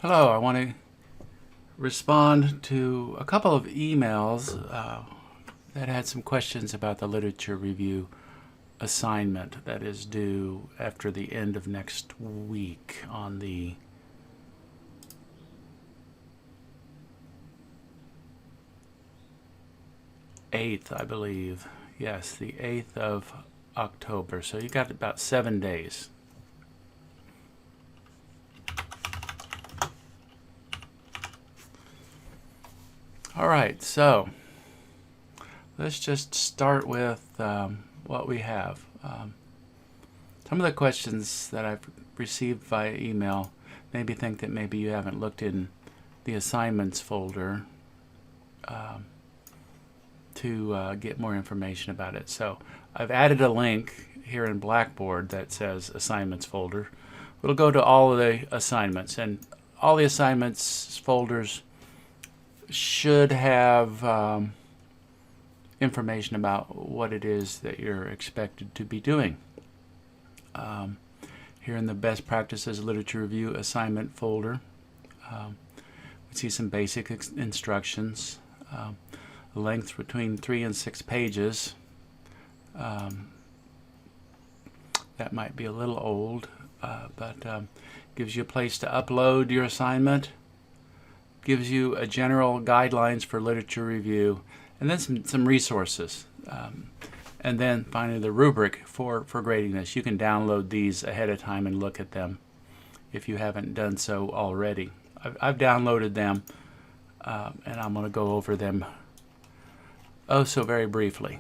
Hello, I want to respond to a couple of emails that had some questions about the literature review assignment that is due after the end of next week on the eighth, I believe. Yes, the 8th of October. So you got about 7 days. All right, so let's just start with what we have. Some of the questions that I've received via email made me think that maybe you haven't looked in the assignments folder to get more information about it. So I've added a link here in Blackboard that says assignments folder. It'll go to all of the assignments, and all the assignments folders should have information about what it is that you're expected to be doing. Here in the Best Practices Literature Review assignment folder, we see some basic instructions. The length between 3 and 6 pages. That might be a little old, but gives you a place to upload your assignment, gives you a general guidelines for literature review, and then some resources. And then finally the rubric for grading this. You can download these ahead of time and look at them if you haven't done so already. I've downloaded them, and I'm going to go over them so very briefly.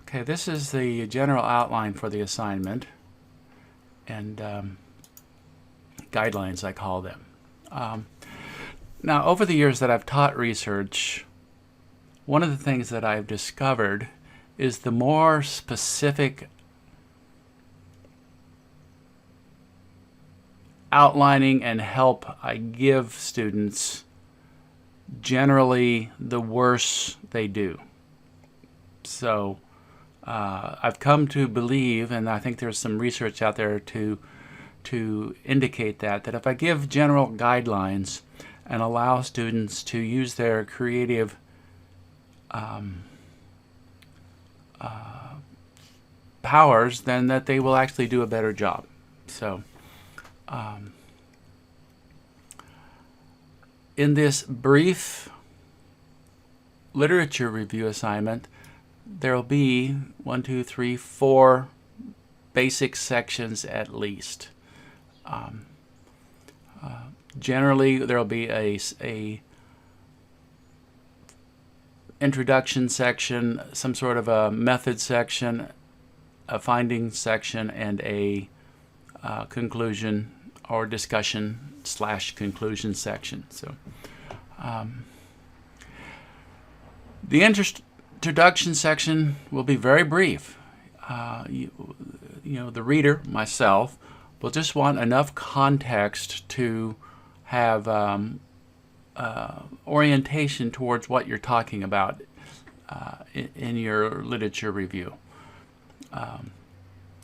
Okay, this is the general outline for the assignment and guidelines, I call them. Now, over the years that I've taught research, one of the things that I've discovered is the more specific outlining and help I give students, generally the worse they do. So I've come to believe, and I think there's some research out there to indicate that if I give general guidelines and allow students to use their creative powers, then that they will actually do a better job. So in this brief literature review assignment, there will be 4 basic sections at least. Generally, there will be a introduction section, some sort of a method section, a findings section, and a conclusion or discussion / conclusion section. So the introduction section will be very brief. You know, the reader, myself, will just want enough context to have orientation towards what you're talking about in your literature review.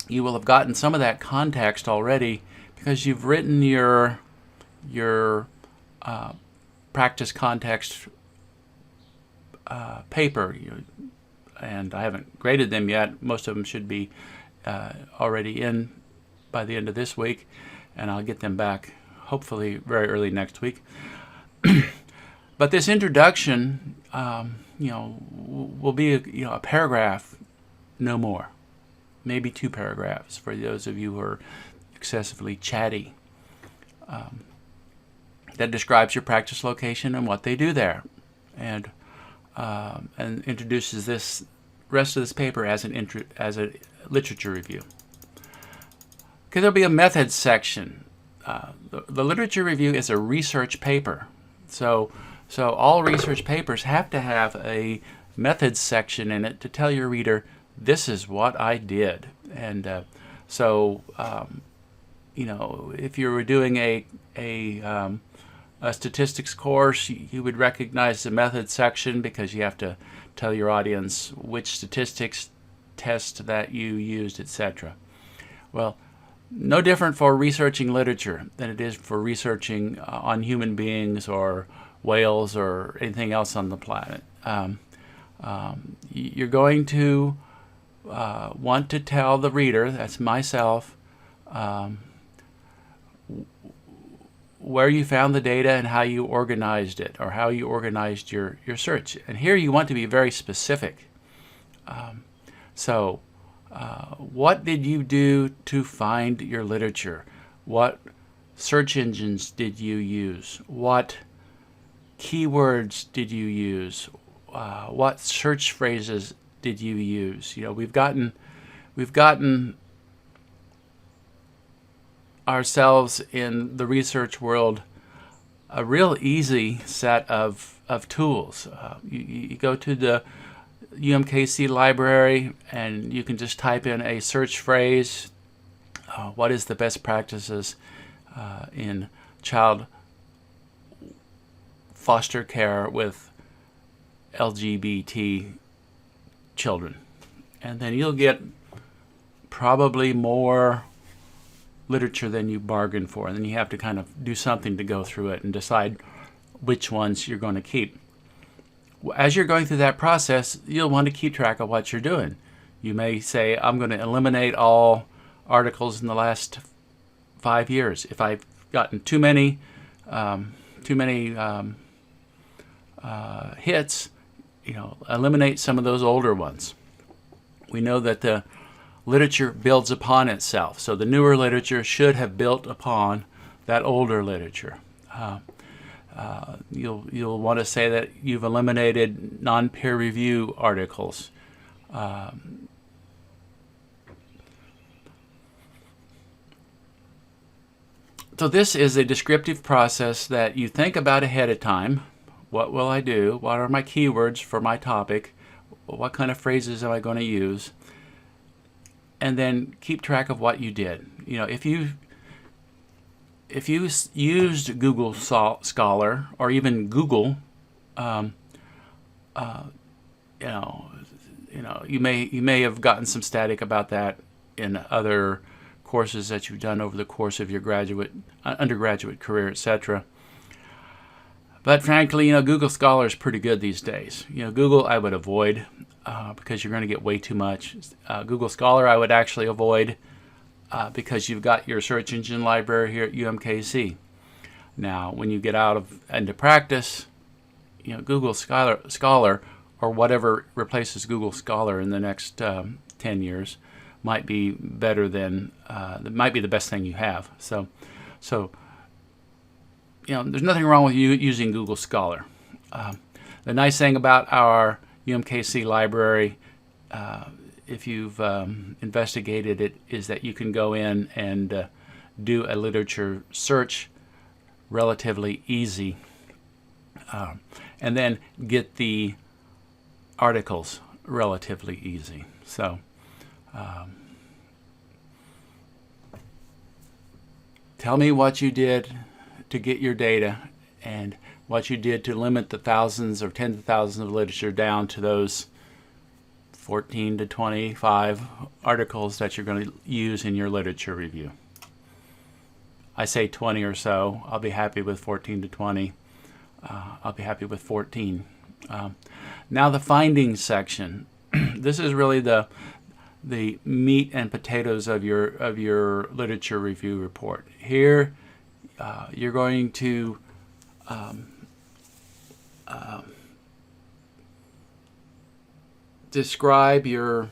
You will have gotten some of that context already because you've written your practice context paper, and I haven't graded them yet. Most of them should be already in by the end of this week, and I'll get them back hopefully very early next week. But this introduction, will be a paragraph, no more, maybe 2 paragraphs for those of you who are excessively chatty. That describes your practice location and what they do there, and introduces this rest of this paper as a literature review. Okay, there'll be a methods section. The literature review is a research paper, so all research papers have to have a methods section in it to tell your reader, this is what I did. And if you were doing a a statistics course, you would recognize the methods section because you have to tell your audience which statistics test that you used, etc. Well, no different for researching literature than it is for researching on human beings or whales or anything else on the planet. You're going to want to tell the reader, that's myself, where you found the data and how you organized it, or how you organized your search. And here you want to be very specific. What did you do to find your literature? What search engines did you use? What keywords did you use? What search phrases did you use? You know, we've gotten ourselves in the research world a real easy set of tools. You go to the UMKC library and you can just type in a search phrase. What is the best practices in child foster care with LGBT children? And then you'll get probably more literature than you bargained for, and then you have to kind of do something to go through it and decide which ones you're going to keep. As you're going through that process, you'll want to keep track of what you're doing. You may say, I'm going to eliminate all articles in the last 5 years. If I've gotten too many hits, you know, eliminate some of those older ones. We know that the literature builds upon itself, so the newer literature should have built upon that older literature. You'll want to say that you've eliminated non-peer review articles. So this is a descriptive process that you think about ahead of time. What will I do? What are my keywords for my topic? What kind of phrases am I going to use? And then keep track of what you did. You know, if you used Google Scholar or even Google, you may have gotten some static about that in other courses that you've done over the course of your undergraduate career, etc. But frankly, you know, Google Scholar is pretty good these days. You know, Google I would avoid because you're going to get way too much. Google Scholar I would actually avoid because you've got your search engine library here at UMKC. Now, when you get out into practice, you know, Google Scholar or whatever replaces Google Scholar in the next 10 years might be better than, might be the best thing you have. So, you know, there's nothing wrong with you using Google Scholar. The nice thing about our UMKC library, if you've investigated it, is that you can go in and do a literature search relatively easy, and then get the articles relatively easy. So tell me what you did to get your data and what you did to limit the thousands or tens of thousands of literature down to those 14 to 25 articles that you're going to use in your literature review. I say 20 or so. I'll be happy with 14 to 20. I'll be happy with 14. Now the findings section. This is really the meat and potatoes of your literature review report. Here, you're going to describe your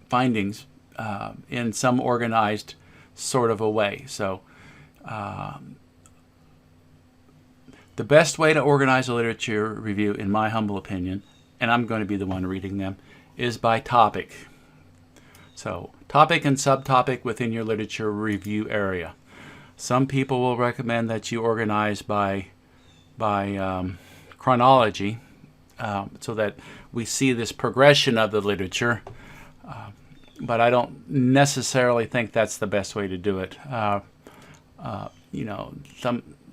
findings in some organized sort of a way. So the best way to organize a literature review, in my humble opinion, and I'm going to be the one reading them, is by topic. So topic and subtopic within your literature review area. Some people will recommend that you organize by chronology, so that we see this progression of the literature, but I don't necessarily think that's the best way to do it. You know,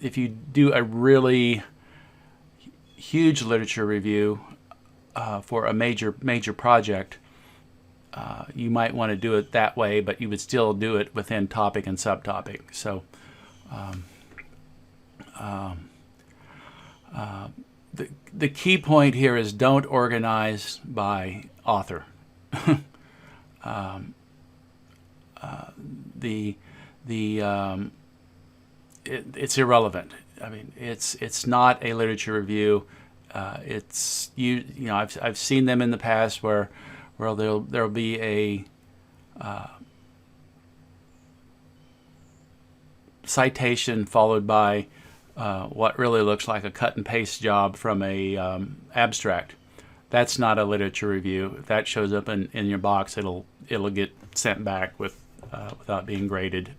if you do a really huge literature review for a major project, you might want to do it that way, but you would still do it within topic and subtopic. So the key point here is don't organize by author. It's irrelevant. I mean, it's not a literature review. It's you know I've seen them in the past where there'll be a citation followed by what really looks like a cut and paste job from a abstract. That's not a literature review. If that shows up in your box, it'll get sent back without being graded.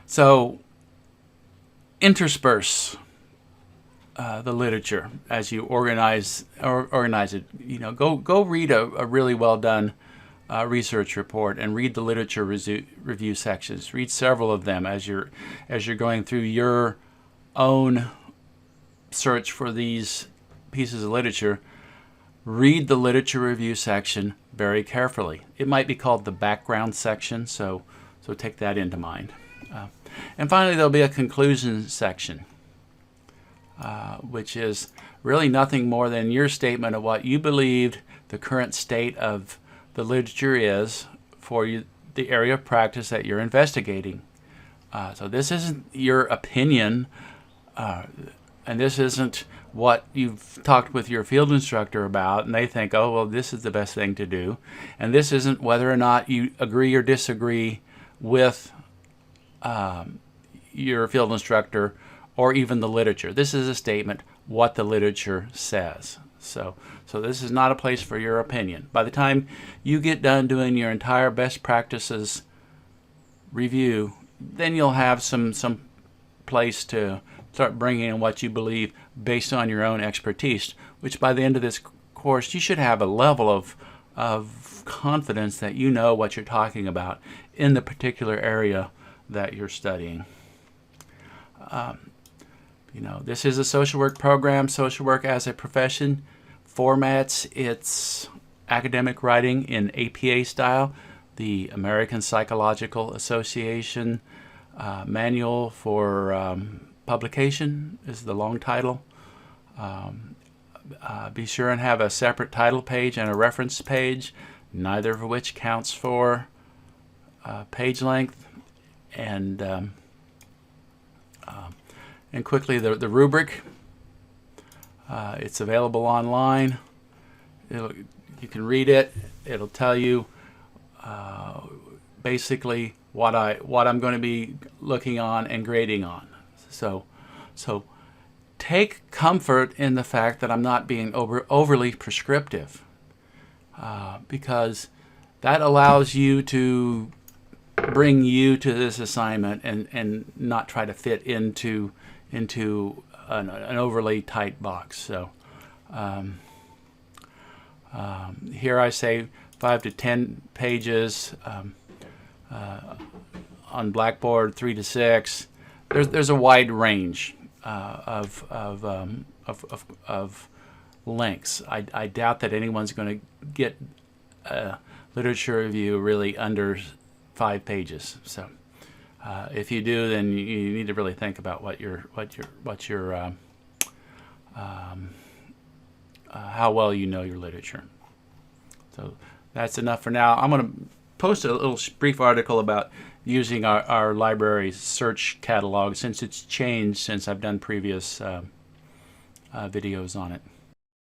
So intersperse the literature as you organize it. You know, go read a really well done research report and read the literature review sections. Read several of them as you're going through your own search for these pieces of literature. Read the literature review section very carefully. It might be called the background section, so take that into mind. And finally, there'll be a conclusion section, which is really nothing more than your statement of what you believed the current state of the literature is for the area of practice that you're investigating. So this isn't your opinion, and this isn't what you've talked with your field instructor about, and they think, oh, well, this is the best thing to do. And this isn't whether or not you agree or disagree with your field instructor or even the literature. This is a statement what the literature says. So this is not a place for your opinion. By the time you get done doing your entire best practices review, then you'll have some place to start bringing in what you believe based on your own expertise, which by the end of this course, you should have a level of confidence that you know what you're talking about in the particular area that you're studying. You know, this is a social work program. Social work as a profession formats its academic writing in APA style. The American Psychological Association Manual for Publication is the long title. Be sure and have a separate title page and a reference page, neither of which counts for page length. And quickly, the rubric. It's available online. You can read it. It'll tell you basically what I'm going to be looking on and grading on. So take comfort in the fact that I'm not being overly prescriptive, because that allows you to bring you to this assignment and not try to fit into an overly tight box. So here I say 5 to 10 pages, on Blackboard 3 to 6. There's a wide range of lengths. I doubt that anyone's going to get a literature review really under 5 pages. So if you do, then you need to really think about how well you know your literature. So that's enough for now. I'm going to post a little brief article about using our library's search catalog, since it's changed since I've done previous videos on it.